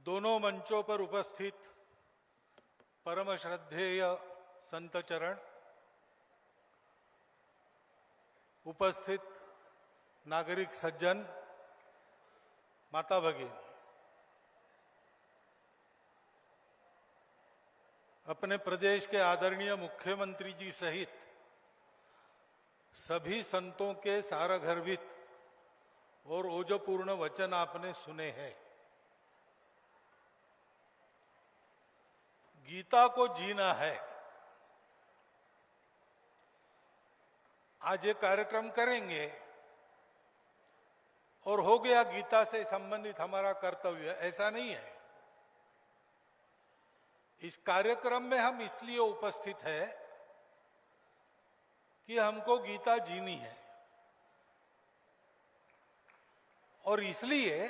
दोनों मंचों पर उपस्थित परम श्रद्धेय संत चरण, उपस्थित नागरिक सज्जन, माता भगिनी, अपने प्रदेश के आदरणीय मुख्यमंत्री जी सहित सभी संतों के सारगर्भित और ओजपूर्ण वचन आपने सुने हैं। गीता को जीना है। आज ये कार्यक्रम करेंगे और हो गया गीता से संबंधित हमारा कर्तव्य, ऐसा नहीं है। इस कार्यक्रम में हम इसलिए उपस्थित हैं कि हमको गीता जीनी है, और इसलिए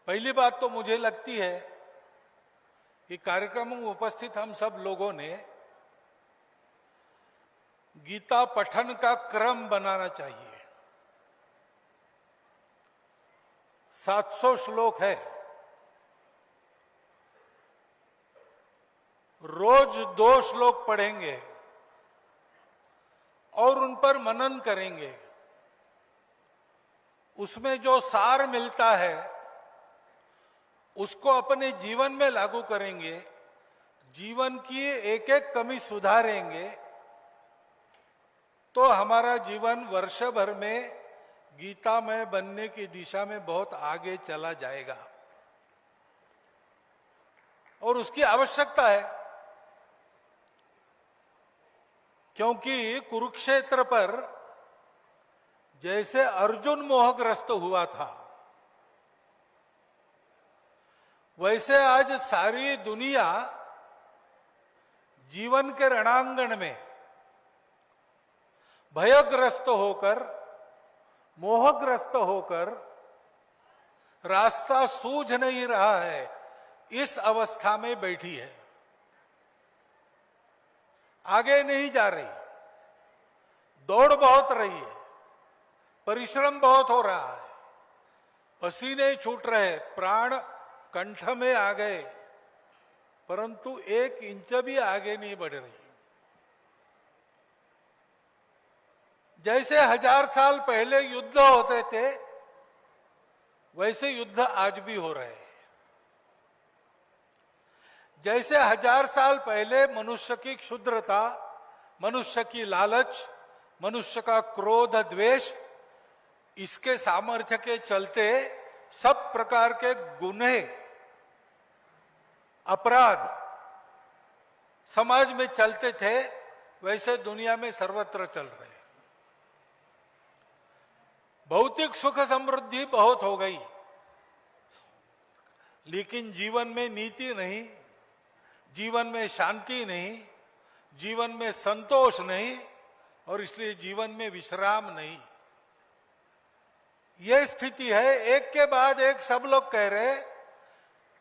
पहली बात तो मुझे लगती है कि कार्यक्रम में उपस्थित हम सब लोगों ने गीता पठन का क्रम बनाना चाहिए। 700 श्लोक है, रोज 2 श्लोक पढ़ेंगे और उन पर मनन करेंगे। उसमें जो सार मिलता है उसको अपने जीवन में लागू करेंगे, जीवन की एक एक कमी सुधारेंगे, तो हमारा जीवन वर्ष भर में गीतामय बनने की दिशा में बहुत आगे चला जाएगा। और उसकी आवश्यकता है, क्योंकि कुरुक्षेत्र पर जैसे अर्जुन मोहग्रस्त हुआ था, वैसे आज सारी दुनिया जीवन के रणांगण में भयग्रस्त होकर, मोहग्रस्त होकर, रास्ता सूझ नहीं रहा है, इस अवस्था में बैठी है। आगे नहीं जा रही, दौड़ बहुत रही है, परिश्रम बहुत हो रहा है, पसीने छूट रहे, प्राण कंठ में आ गए, परंतु 1 इंच भी आगे नहीं बढ़ रही। जैसे 1000 साल पहले युद्ध होते थे, वैसे युद्ध आज भी हो रहे हैं। जैसे 1000 साल पहले मनुष्य की क्षुद्रता, मनुष्य की लालच, मनुष्य का क्रोध, द्वेष, इसके सामर्थ्य के चलते सब प्रकार के गुनाह, अपराध समाज में चलते थे, वैसे दुनिया में सर्वत्र चल रहे। भौतिक सुख समृद्धि बहुत हो गई, लेकिन जीवन में नीति नहीं, जीवन में शांति नहीं, जीवन में संतोष नहीं, और इसलिए जीवन में विश्राम नहीं। यह स्थिति है। एक के बाद एक सब लोग कह रहे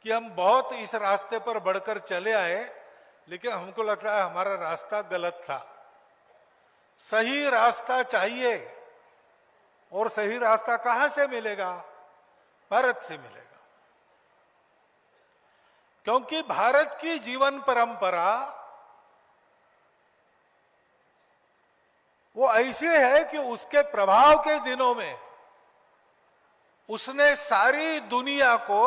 कि हम बहुत इस रास्ते पर बढ़कर चले आए, लेकिन हमको लगता है हमारा रास्ता गलत था। सही रास्ता चाहिए, और सही रास्ता कहां से मिलेगा? भारत से मिलेगा। क्योंकि भारत की जीवन परंपरा वो ऐसी है कि उसके प्रभाव के दिनों में उसने सारी दुनिया को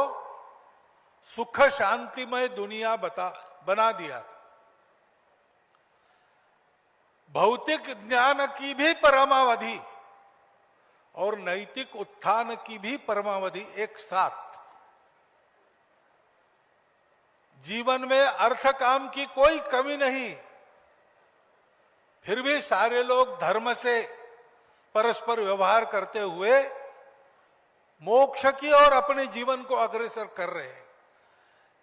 सुख शांतिमय दुनिया बना दिया। भौतिक ज्ञान की भी परमावधि और नैतिक उत्थान की भी परमावधि एक साथ। जीवन में अर्थ काम की कोई कमी नहीं, फिर भी सारे लोग धर्म से परस्पर व्यवहार करते हुए मोक्ष की ओर अपने जीवन को अग्रसर कर रहे हैं।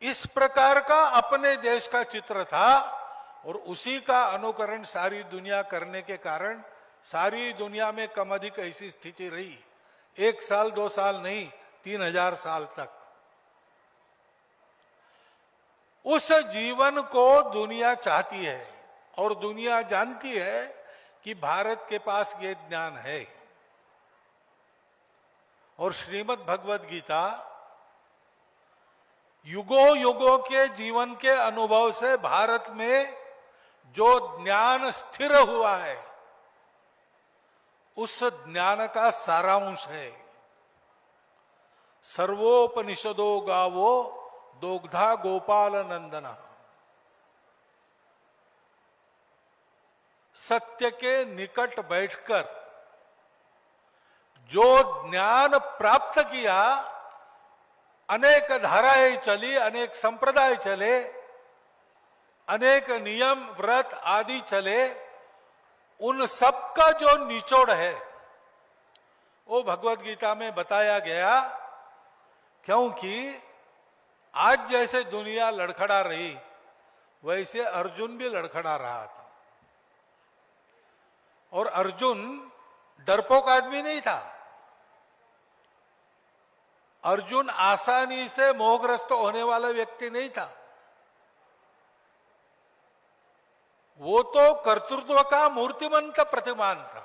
इस प्रकार का अपने देश का चित्र था, और उसी का अनुकरण सारी दुनिया करने के कारण सारी दुनिया में कम अधिक ऐसी स्थिति रही। 1 साल 2 साल नहीं, 3000 साल तक। उस जीवन को दुनिया चाहती है, और दुनिया जानती है कि भारत के पास ये ज्ञान है। और श्रीमद् भगवद गीता युगों युगों के जीवन के अनुभव से भारत में जो ज्ञान स्थिर हुआ है, उस ज्ञान का सारांश है। सर्वोपनिषदो गावो दोग्धा गोपाल नंदना। सत्य के निकट बैठकर जो ज्ञान प्राप्त किया, अनेक धाराएं चली, अनेक संप्रदाय चले, अनेक नियम व्रत आदि चले, उन सब का जो निचोड़ है वो भगवत गीता में बताया गया। क्योंकि आज जैसे दुनिया लड़खड़ा रही, वैसे अर्जुन भी लड़खड़ा रहा था। और अर्जुन डरपोक आदमी नहीं था। अर्जुन आसानी से मोहग्रस्त होने वाला व्यक्ति नहीं था। वो तो कर्तृत्व का मूर्तिमंत प्रतिमान था।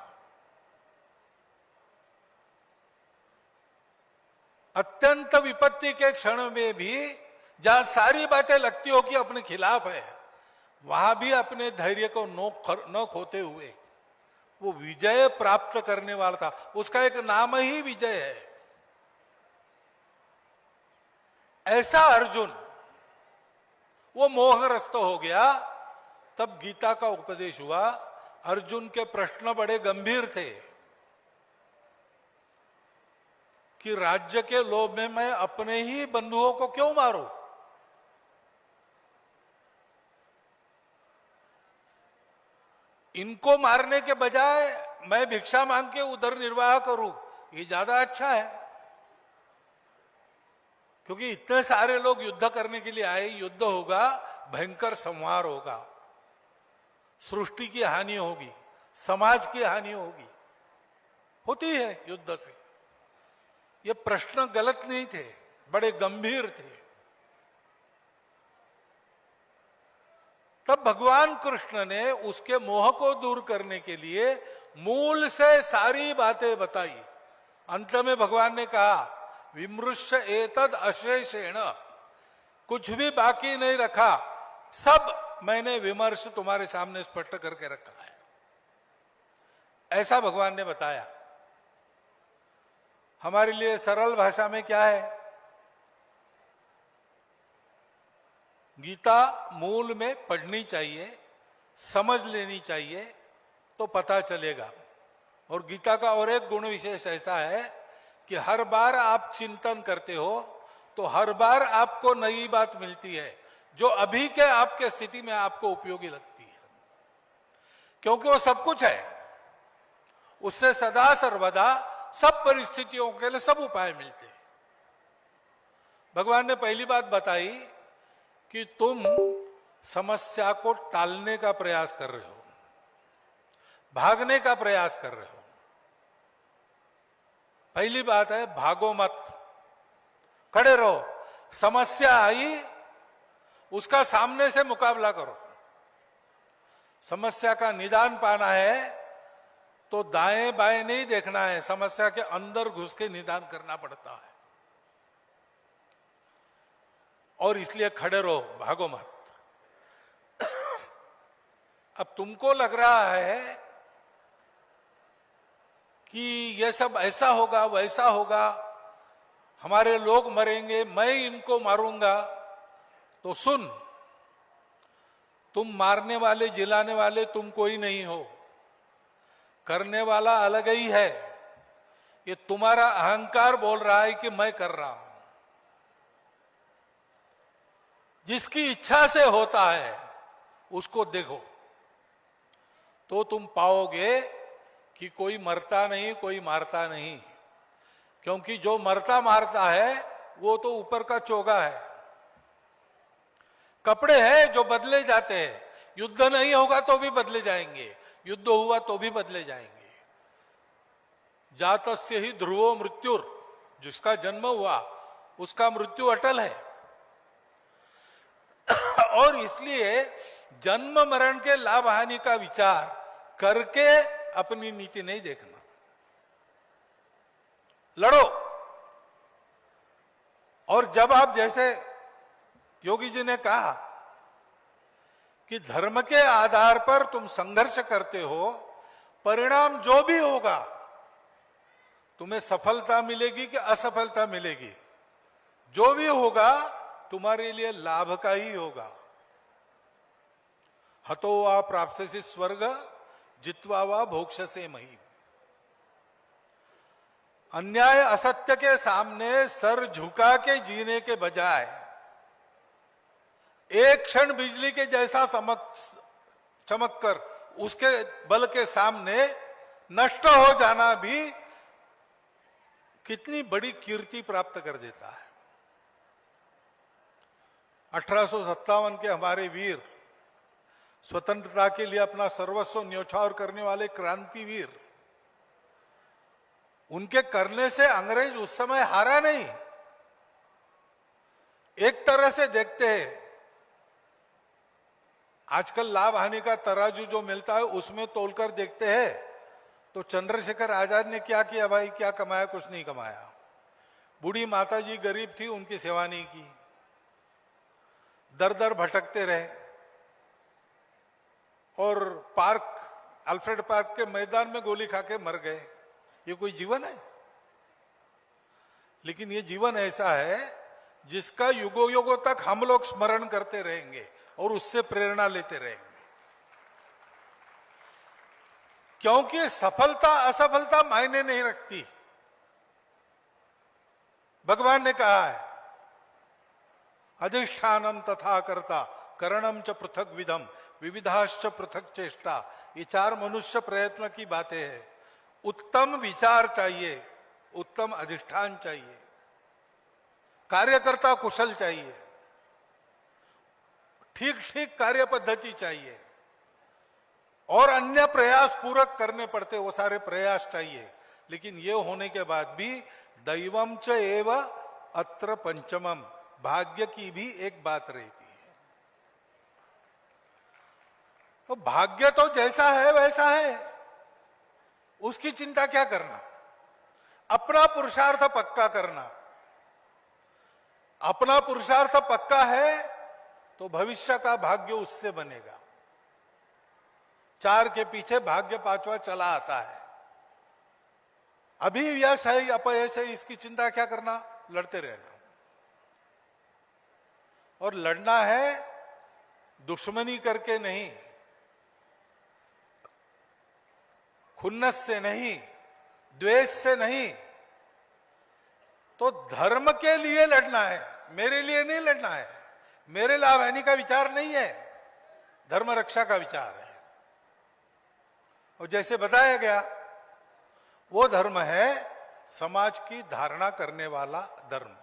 अत्यंत विपत्ति के क्षण में भी जहां सारी बातें लगती हो कि अपने खिलाफ है, वहां भी अपने धैर्य को न खोते हुए वो विजय प्राप्त करने वाला था। उसका एक नाम ही विजय है। ऐसा अर्जुन वो मोहग्रस्त हो गया। तब गीता का उपदेश हुआ। अर्जुन के प्रश्न बड़े गंभीर थे कि राज्य के लोभ में मैं अपने ही बंधुओं को क्यों मारूं? इनको मारने के बजाय मैं भिक्षा मांग के उधर निर्वाह करूं, ये ज्यादा अच्छा है। क्योंकि इतने सारे लोग युद्ध करने के लिए आए, युद्ध होगा, भयंकर संहार होगा, सृष्टि की हानि होगी, समाज की हानि होगी, होती है युद्ध से। ये प्रश्न गलत नहीं थे, बड़े गंभीर थे। तब भगवान कृष्ण ने उसके मोह को दूर करने के लिए मूल से सारी बातें बताई। अंत में भगवान ने कहा, विमृश्य एतद अशेषेण, कुछ भी बाकी नहीं रखा, सब मैंने विमर्श तुम्हारे सामने स्पष्ट करके रखा है। ऐसा भगवान ने बताया। हमारे लिए सरल भाषा में क्या है? गीता मूल में पढ़नी चाहिए, समझ लेनी चाहिए, तो पता चलेगा। और गीता का और एक गुण विशेष ऐसा है कि हर बार आप चिंतन करते हो तो हर बार आपको नई बात मिलती है जो अभी के आपके स्थिति में आपको उपयोगी लगती है। क्योंकि वो सब कुछ है, उससे सदा सर्वदा सब परिस्थितियों के लिए सब उपाय मिलते हैं। भगवान ने पहली बात बताई कि तुम समस्या को टालने का प्रयास कर रहे हो, भागने का प्रयास कर रहे हो। पहली बात है, भागो मत, खड़े रहो। समस्या आई, उसका सामने से मुकाबला करो। समस्या का निदान पाना है तो दाएं बाएं नहीं देखना है, समस्या के अंदर घुस के निदान करना पड़ता है। और इसलिए खड़े रहो, भागो मत। अब तुमको लग रहा है कि ये सब ऐसा होगा वैसा होगा, हमारे लोग मरेंगे, मैं इनको मारूंगा, तो सुन, तुम मारने वाले जिलाने वाले तुम कोई नहीं हो, करने वाला अलग ही है। ये तुम्हारा अहंकार बोल रहा है कि मैं कर रहा हूं। जिसकी इच्छा से होता है उसको देखो तो तुम पाओगे कि कोई मरता नहीं, कोई मारता नहीं। क्योंकि जो मरता मारता है वो तो ऊपर का चोगा है। कपड़े हैं जो बदले जाते हैं, युद्ध नहीं होगा तो भी बदले जाएंगे, युद्ध हुआ तो भी बदले जाएंगे। जातस्य ही ध्रुवो मृत्युर, जिसका जन्म हुआ उसका मृत्यु अटल है। और इसलिए जन्म मरण के लाभ हानि का विचार करके अपनी नीति नहीं देखना। लड़ो। और जब आप जैसे योगी जी ने कहा कि धर्म के आधार पर तुम संघर्ष करते हो, परिणाम जो भी होगा, तुम्हें सफलता मिलेगी कि असफलता मिलेगी, जो भी होगा तुम्हारे लिए लाभ का ही होगा। हतो वा प्राप्स्यसि स्वर्ग जित्वा वा भोक्ष्यसे महीम्। अन्याय असत्य के सामने सर झुका के जीने के बजाय एक क्षण बिजली के जैसा चमक कर उसके बल के सामने नष्ट हो जाना भी कितनी बड़ी कीर्ति प्राप्त कर देता है। 1857 के हमारे वीर, स्वतंत्रता के लिए अपना सर्वस्व न्यौछावर करने वाले क्रांतिवीर, उनके करने से अंग्रेज उस समय हारा नहीं। एक तरह से देखते हैं, आजकल लाभ हानि का तराजू जो मिलता है उसमें तोलकर देखते हैं तो चंद्रशेखर आजाद ने क्या किया भाई, क्या कमाया? कुछ नहीं कमाया। बूढ़ी माताजी गरीब थी, उनकी सेवा नहीं की, दर दर भटकते रहे और अल्फ्रेड पार्क के मैदान में गोली खा के मर गए। ये कोई जीवन है? लेकिन ये जीवन ऐसा है जिसका युगों युगों तक हम लोग स्मरण करते रहेंगे और उससे प्रेरणा लेते रहेंगे, क्योंकि सफलता असफलता मायने नहीं रखती। भगवान ने कहा है, अधिष्ठानम तथा कर्ता करणम च पृथक विधम विविधाश्च पृथक चेष्टा। ये चार मनुष्य प्रयत्न की बातें हैं। उत्तम विचार चाहिए, उत्तम अधिष्ठान चाहिए, कार्यकर्ता कुशल चाहिए, ठीक ठीक कार्य पद्धति चाहिए और अन्य प्रयास पूरक करने पड़ते, वो सारे प्रयास चाहिए। लेकिन ये होने के बाद भी दैवम च एव अत्र पंचमम, भाग्य की भी एक बात रहती है। तो भाग्य तो जैसा है वैसा है, उसकी चिंता क्या करना? अपना पुरुषार्थ पक्का करना। अपना पुरुषार्थ पक्का है तो भविष्य का भाग्य उससे बनेगा। चार के पीछे भाग्य पांचवा चला आता है। अभी यश है अपयश है, इसकी चिंता क्या करना? लड़ते रहना। और लड़ना है दुश्मनी करके नहीं, खुन्नस से नहीं, द्वेष से नहीं, तो धर्म के लिए लड़ना है, मेरे लिए नहीं लड़ना है। मेरे लाभ हानि का विचार नहीं है, धर्म रक्षा का विचार है। और जैसे बताया गया, वो धर्म है समाज की धारणा करने वाला धर्म,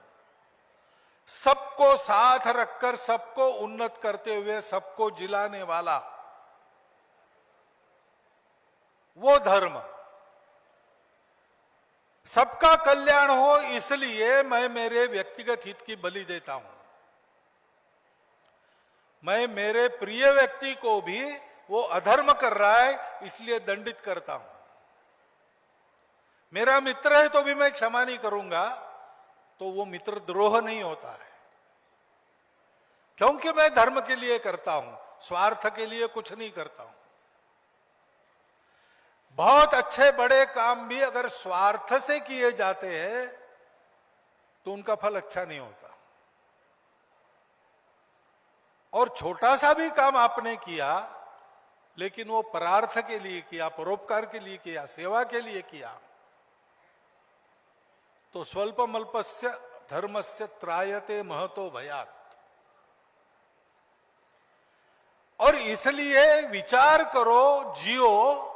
सबको साथ रखकर सबको उन्नत करते हुए सबको जिलाने वाला वो धर्म। सबका कल्याण हो इसलिए मैं मेरे व्यक्तिगत हित की बलि देता हूं। मैं मेरे प्रिय व्यक्ति को भी वो अधर्म कर रहा है इसलिए दंडित करता हूं। मेरा मित्र है तो भी मैं क्षमा नहीं करूंगा, तो वो मित्र द्रोह नहीं होता है, क्योंकि मैं धर्म के लिए करता हूं, स्वार्थ के लिए कुछ नहीं करता हूं। बहुत अच्छे बड़े काम भी अगर स्वार्थ से किए जाते हैं तो उनका फल अच्छा नहीं होता। और छोटा सा भी काम आपने किया लेकिन वो परार्थ के लिए किया, परोपकार के लिए किया, सेवा के लिए किया, तो स्वल्पमल्पस्य धर्मस्य त्रायते महतो भयात्। और इसलिए विचार करो, जियो,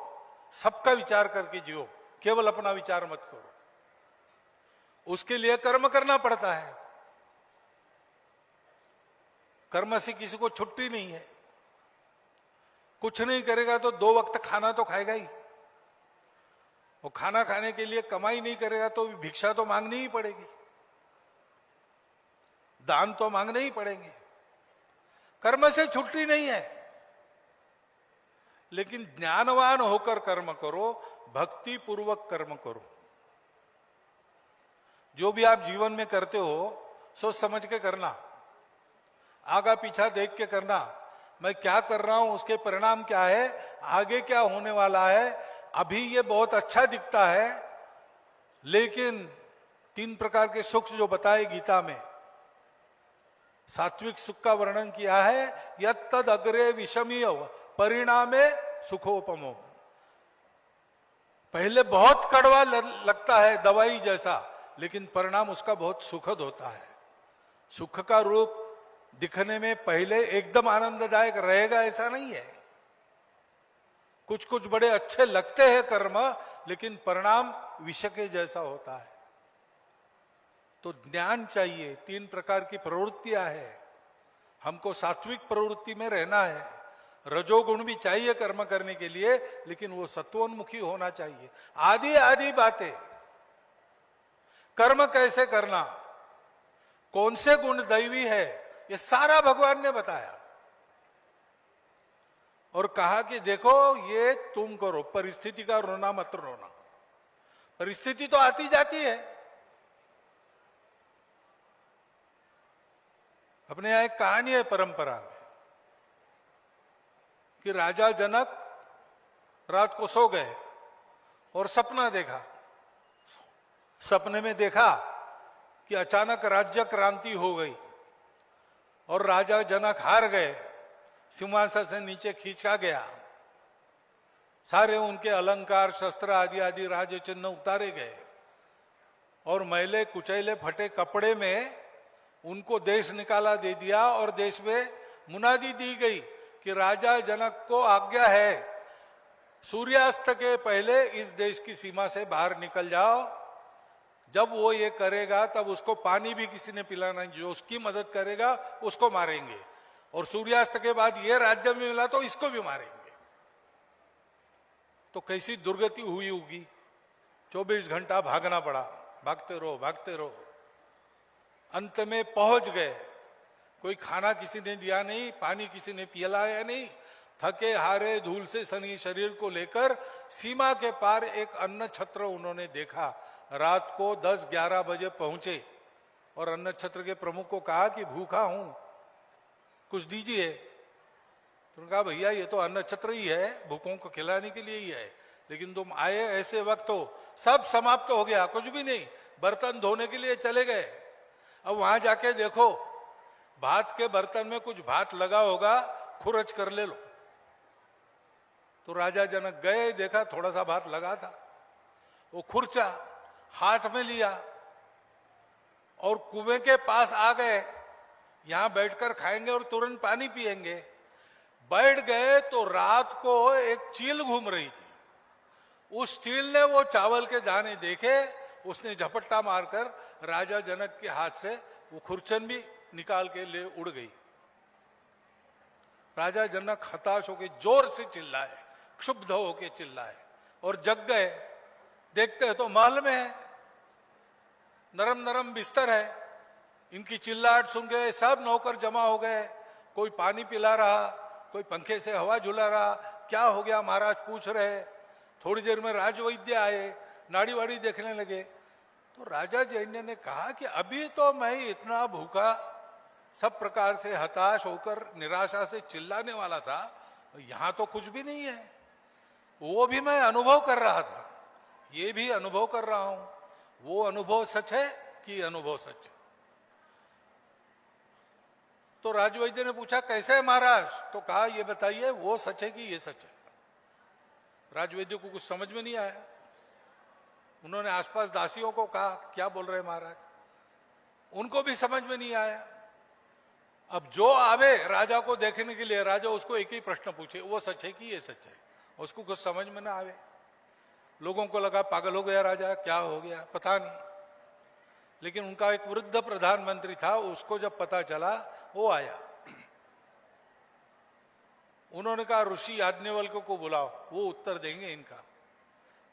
सबका विचार करके जियो, केवल अपना विचार मत करो। उसके लिए कर्म करना पड़ता है। कर्म से किसी को छुट्टी नहीं है। कुछ नहीं करेगा तो 2 वक्त खाना तो खाएगा ही। वो खाना खाने के लिए कमाई नहीं करेगा तो भिक्षा तो मांगनी ही पड़ेगी, दान तो मांगने ही पड़ेंगे। कर्म से छुट्टी नहीं है। लेकिन ज्ञानवान होकर कर्म करो, भक्ति पूर्वक कर्म करो। जो भी आप जीवन में करते हो सोच समझ के करना। आगा पीछा देख के करना, मैं क्या कर रहा हूं, उसके परिणाम क्या है, आगे क्या होने वाला है। अभी ये बहुत अच्छा दिखता है, लेकिन 3 प्रकार के सुख जो बताए गीता में, सात्विक सुख का वर्णन किया है, यत्तद अग्रे विषमीय परिणामे सुखोपमो। पहले बहुत कड़वा लगता है, दवाई जैसा, लेकिन परिणाम उसका बहुत सुखद होता है। सुख का रूप दिखने में पहले एकदम आनंददायक रहेगा ऐसा नहीं है। कुछ कुछ बड़े अच्छे लगते हैं कर्म, लेकिन परिणाम विष के जैसा होता है। तो ज्ञान चाहिए। 3 प्रकार की प्रवृत्तियां हैं, हमको सात्विक प्रवृत्ति में रहना है। रजोगुण भी चाहिए कर्म करने के लिए, लेकिन वो सत्वोन्मुखी होना चाहिए। आदि आदि बातें, कर्म कैसे करना, कौन से गुण दैवी है, ये सारा भगवान ने बताया और कहा कि देखो ये तुम करो, परिस्थिति का रोना मत रोना। परिस्थिति तो आती जाती है। अपने यहां एक कहानी है परंपरा में कि राजा जनक रात को सो गए और सपना देखा। सपने में देखा कि अचानक राज्य क्रांति हो गई और राजा जनक हार गए, सिंहासन से नीचे खींचा गया, सारे उनके अलंकार शस्त्र आदि आदि राज चिन्ह उतारे गए और मैले कुचैले फटे कपड़े में उनको देश निकाला दे दिया और देश में मुनादी दी गई कि राजा जनक को आज्ञा है सूर्यास्त के पहले इस देश की सीमा से बाहर निकल जाओ। जब वो ये करेगा तब उसको पानी भी किसी ने पिलाना, जो उसकी मदद करेगा उसको मारेंगे, और सूर्यास्त के बाद ये राज्य में मिला तो इसको भी मारेंगे। तो कैसी दुर्गति हुई होगी। 24 घंटा भागना पड़ा, भागते रहो भागते रहो। अंत में पहुंच गए, कोई खाना किसी ने दिया नहीं, पानी किसी ने पिलाया नहीं। थके हारे धूल से सनी शरीर को लेकर सीमा के पार एक अन्न छत्र उन्होंने देखा। रात को 10-11 बजे पहुंचे और अन्न छत्र के प्रमुख को कहा कि भूखा हूं, कुछ दीजिए। तो कहा भैया ये तो अन्न छत्र ही है, भूखों को खिलाने के लिए ही है, लेकिन तुम आए ऐसे वक्त हो सब समाप्त हो गया, कुछ भी नहीं। बर्तन धोने के लिए चले गए। अब वहां जाके देखो भात के बर्तन में कुछ भात लगा होगा, खुरच कर ले लो। तो राजा जनक गए, देखा थोड़ा सा भात लगा था, वो खुरचा हाथ में लिया और कुएं के पास आ गए। यहां बैठकर खाएंगे और तुरंत पानी पिएंगे। बैठ गए तो रात को एक चील घूम रही थी। उस चील ने वो चावल के दाने देखे, उसने झपट्टा मारकर राजा जनक के हाथ से वो खुरचन भी निकाल के ले उड़ गई। राजा जनक हताश होकर जोर से चिल्लाए, क्षुब्ध होकर चिल्लाए और जग गए। देखते हैं तो महल में है, नरम नरम बिस्तर है। इनकी चिल्लाहट सुन के सब नौकर जमा हो गए। कोई पानी पिला रहा, कोई पंखे से हवा झुला रहा। क्या हो गया महाराज पूछ रहे। थोड़ी देर में राजवैद्य आए, नाड़ी वाड़ी देखने लगे। तो राजा जैन्य ने कहा कि अभी तो मैं इतना भूखा, सब प्रकार से हताश होकर निराशा से चिल्लाने वाला था, यहां तो कुछ भी नहीं है। वो भी मैं अनुभव कर रहा था, ये भी अनुभव कर रहा हूं। वो अनुभव सच है कि अनुभव सच है? तो राजवैद्य ने पूछा कैसे है महाराज? तो कहा ये बताइए वो सच है कि ये सच है? राजवैद्य को कुछ समझ में नहीं आया। उन्होंने आसपास दासियों को कहा क्या बोल रहे महाराज, उनको भी समझ में नहीं आया। अब जो आवे राजा को देखने के लिए, राजा उसको एक ही प्रश्न पूछे, वो सच है कि ये सच है? उसको कुछ समझ में ना आवे। लोगों को लगा पागल हो गया राजा, क्या हो गया पता नहीं। लेकिन उनका एक वृद्ध प्रधानमंत्री था, उसको जब पता चला वो आया। उन्होंने कहा ऋषि याज्ञवल्क्य को बुलाओ, वो उत्तर देंगे इनका।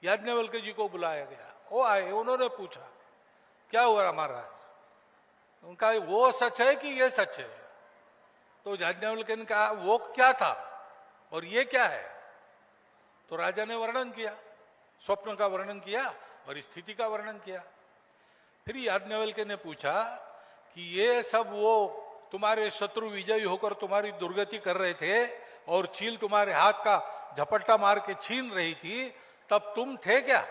याज्ञवल्क्य जी को बुलाया गया, वो आए। उन्होंने पूछा क्या हुआ महाराज? उनका वो सच है कि ये सच है? तो याज्ञवल्क्य ने कहा वो क्या था और ये क्या है? तो राजा ने वर्णन किया, स्वप्न का वर्णन किया और स्थिति का वर्णन किया। फिर याज्ञवल्क्य ने पूछा कि ये सब वो तुम्हारे शत्रु विजयी होकर तुम्हारी दुर्गति कर रहे थे और चील तुम्हारे हाथ का झपट्टा मार के छीन रही थी, तब तुम थे क्या?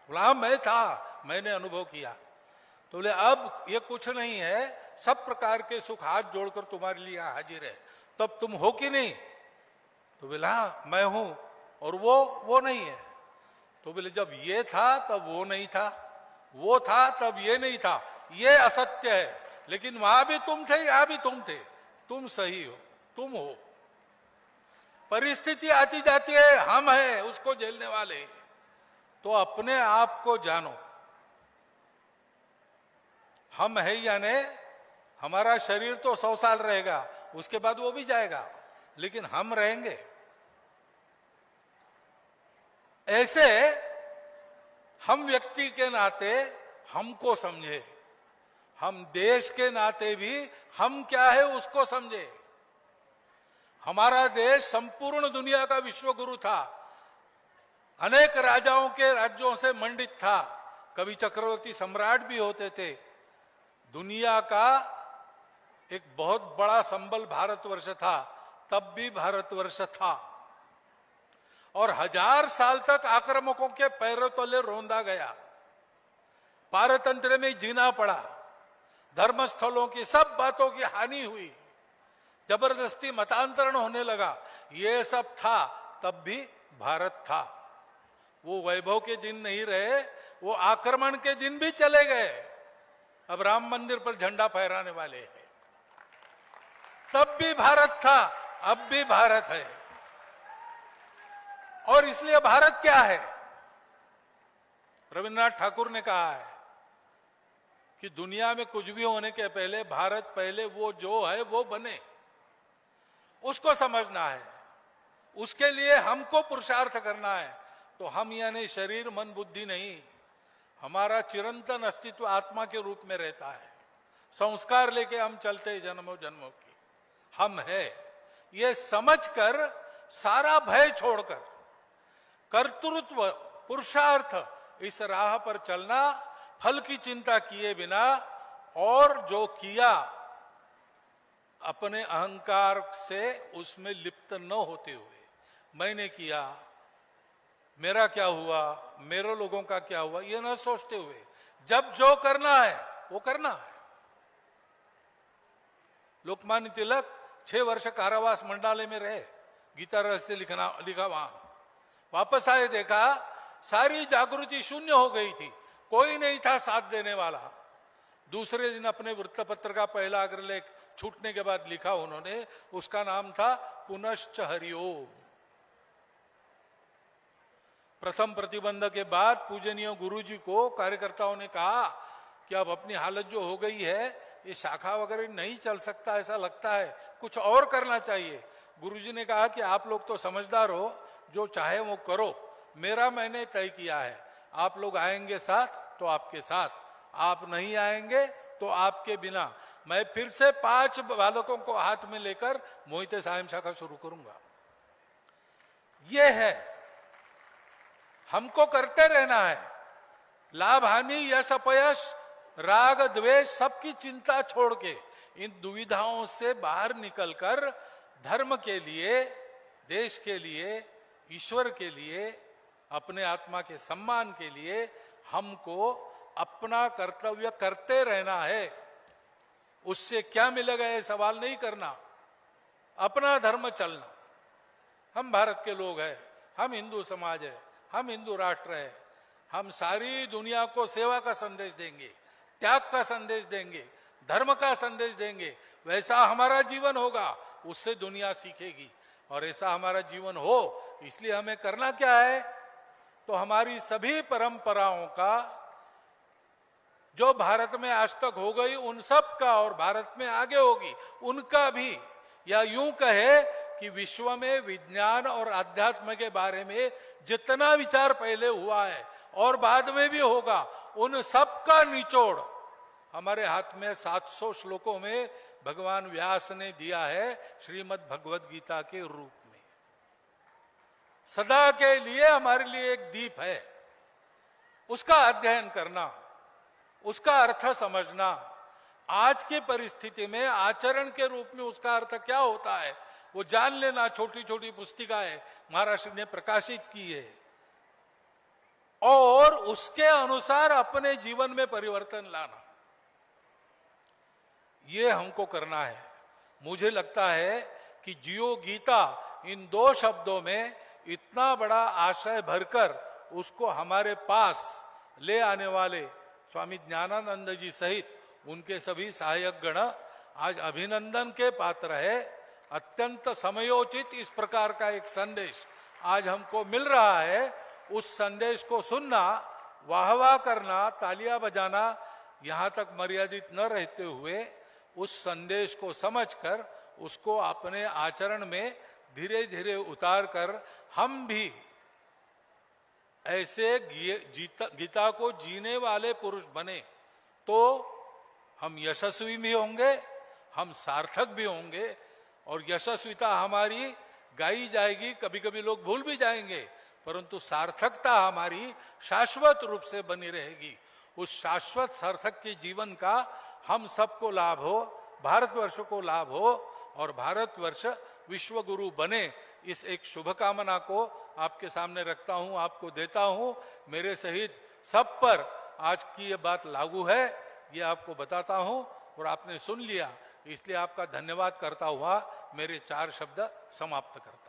बोला हाँ मैं था, मैंने अनुभव किया। तो बोले अब ये कुछ नहीं है, सब प्रकार के सुख हाथ जोड़कर तुम्हारे लिए यहाँ हाजिर है, तब तुम हो कि नहीं? तो बोले हाँ मैं हूं, और वो नहीं है। तो बोले जब ये था तब वो नहीं था, वो था तब ये नहीं था, ये असत्य है, लेकिन वहां भी तुम थे, यहां भी तुम थे, तुम सही हो, तुम हो। परिस्थिति आती जाती है, हम है उसको झेलने वाले। तो अपने आप को जानो, हम है यानी हमारा शरीर तो 100 साल रहेगा, उसके बाद वो भी जाएगा, लेकिन हम रहेंगे। ऐसे हम व्यक्ति के नाते हमको समझे, हम देश के नाते भी हम क्या है उसको समझे। हमारा देश संपूर्ण दुनिया का विश्व गुरु था, अनेक राजाओं के राज्यों से मंडित था, कवि चक्रवर्ती सम्राट भी होते थे। दुनिया का एक बहुत बड़ा संबल भारतवर्ष था, तब भी भारतवर्ष था, और 1000 साल तक आक्रामकों के पैरों तले रौंदा गया, पारतंत्र में जीना पड़ा, धर्मस्थलों की सब बातों की हानि हुई, जबरदस्ती मतांतरण होने लगा, ये सब था, तब भी भारत था। वो वैभव के दिन नहीं रहे, वो आक्रमण के दिन भी चले गए। अब राम मंदिर पर झंडा फहराने वाले हैं, तब भी भारत था, अब भी भारत है। और इसलिए भारत क्या है? रविन्द्रनाथ ठाकुर ने कहा है कि दुनिया में कुछ भी होने के पहले भारत पहले वो जो है वो बने, उसको समझना है, उसके लिए हमको पुरुषार्थ करना है। तो हम यानी शरीर मन बुद्धि नहीं, हमारा चिरंतन अस्तित्व आत्मा के रूप में रहता है, संस्कार लेके हम चलते हैं जन्मों जन्मों की, हम है ये समझकर सारा भय छोड़कर कर्तृत्व पुरुषार्थ इस राह पर चलना, फल की चिंता किए बिना, और जो किया अपने अहंकार से उसमें लिप्त न होते हुए, मैंने किया, मेरा क्या हुआ, मेरे लोगों का क्या हुआ, ये न सोचते हुए जब जो करना है वो करना है। लोकमान्य तिलक 6 वर्ष कारावास मंडालय में रहे, गीता रहस्य लिखा वहां, वापस आए, देखा सारी जागृति शून्य हो गई थी, कोई नहीं था साथ देने वाला। दूसरे दिन अपने वृत्तपत्र का पहला अग्रलेख छूटने के बाद लिखा उन्होंने, उसका नाम था पुनश्च हरिओम। प्रथम प्रतिबंध के बाद पूजनीय गुरुजी को कार्यकर्ताओं ने कहा कि अब अपनी हालत जो हो गई है, ये शाखा वगैरह नहीं चल सकता, ऐसा लगता है, कुछ और करना चाहिए। गुरुजी ने कहा कि आप लोग तो समझदार हो, जो चाहे वो करो, मेरा मैंने तय किया है, आप लोग आएंगे साथ तो आपके साथ, आप नहीं आएंगे तो आपके बिना। मैं फिर से 5 बालकों को हाथ में लेकर मोहिते सायं शाखा शुरू करूंगा। यह है, हमको करते रहना है, लाभ हानि यश अपयश राग द्वेष सबकी चिंता छोड़ के, इन दुविधाओं से बाहर निकलकर धर्म के लिए, देश के लिए, ईश्वर के लिए, अपने आत्मा के सम्मान के लिए हमको अपना कर्तव्य करते रहना है। उससे क्या मिलेगा ये सवाल नहीं करना, अपना धर्म चलना। हम भारत के लोग हैं, हम हिंदू समाज है, हम हिंदू राष्ट्र है, हम सारी दुनिया को सेवा का संदेश देंगे, त्याग का संदेश देंगे, धर्म का संदेश देंगे। वैसा हमारा जीवन होगा, उससे दुनिया सीखेगी, और ऐसा हमारा जीवन हो, इसलिए हमें करना क्या है? तो हमारी सभी परंपराओं का जो भारत में आज तक हो गई उन सब का, और भारत में आगे होगी उनका भी, या यूं कहे कि विश्व में विज्ञान और अध्यात्म के बारे में जितना विचार पहले हुआ है और बाद में भी होगा, उन सब का निचोड़ हमारे हाथ में 700 श्लोकों में भगवान व्यास ने दिया है, श्रीमद् भगवद गीता के रूप में। सदा के लिए हमारे लिए एक दीप है, उसका अध्ययन करना, उसका अर्थ समझना, आज की परिस्थिति में आचरण के रूप में उसका अर्थ क्या होता है वो जान लेना। छोटी छोटी पुस्तिकाएं महाराष्ट्र ने प्रकाशित की है और उसके अनुसार अपने जीवन में परिवर्तन लाना, ये हमको करना है। मुझे लगता है कि जियो गीता इन 2 शब्दों में इतना बड़ा आशय भरकर उसको हमारे पास ले आने वाले स्वामी ज्ञानानंद जी सहित उनके सभी सहायक गण आज अभिनंदन के पात्र है। अत्यंत समयोचित इस प्रकार का एक संदेश आज हमको मिल रहा है। उस संदेश को सुनना, वाहवाह करना, तालियां बजाना यहां तक मर्यादित न रहते हुए उस संदेश को समझकर उसको अपने आचरण में धीरे धीरे उतार कर हम भी ऐसे गीता को जीने वाले पुरुष बने तो हम यशस्वी भी होंगे, हम सार्थक भी होंगे। और यशस्विता हमारी गाई जाएगी, कभी कभी लोग भूल भी जाएंगे, परंतु सार्थकता हमारी शाश्वत रूप से बनी रहेगी। उस शाश्वत सार्थक के जीवन का हम सबको लाभ हो, भारतवर्ष को लाभ हो और भारतवर्ष विश्व गुरु बने, इस एक शुभकामना को आपके सामने रखता हूं, आपको देता हूं। मेरे सहित सब पर आज की ये बात लागू है, ये आपको बताता हूं और आपने सुन लिया, इसलिए आपका धन्यवाद करता हुआ मेरे 4 शब्द समाप्त करता हूं।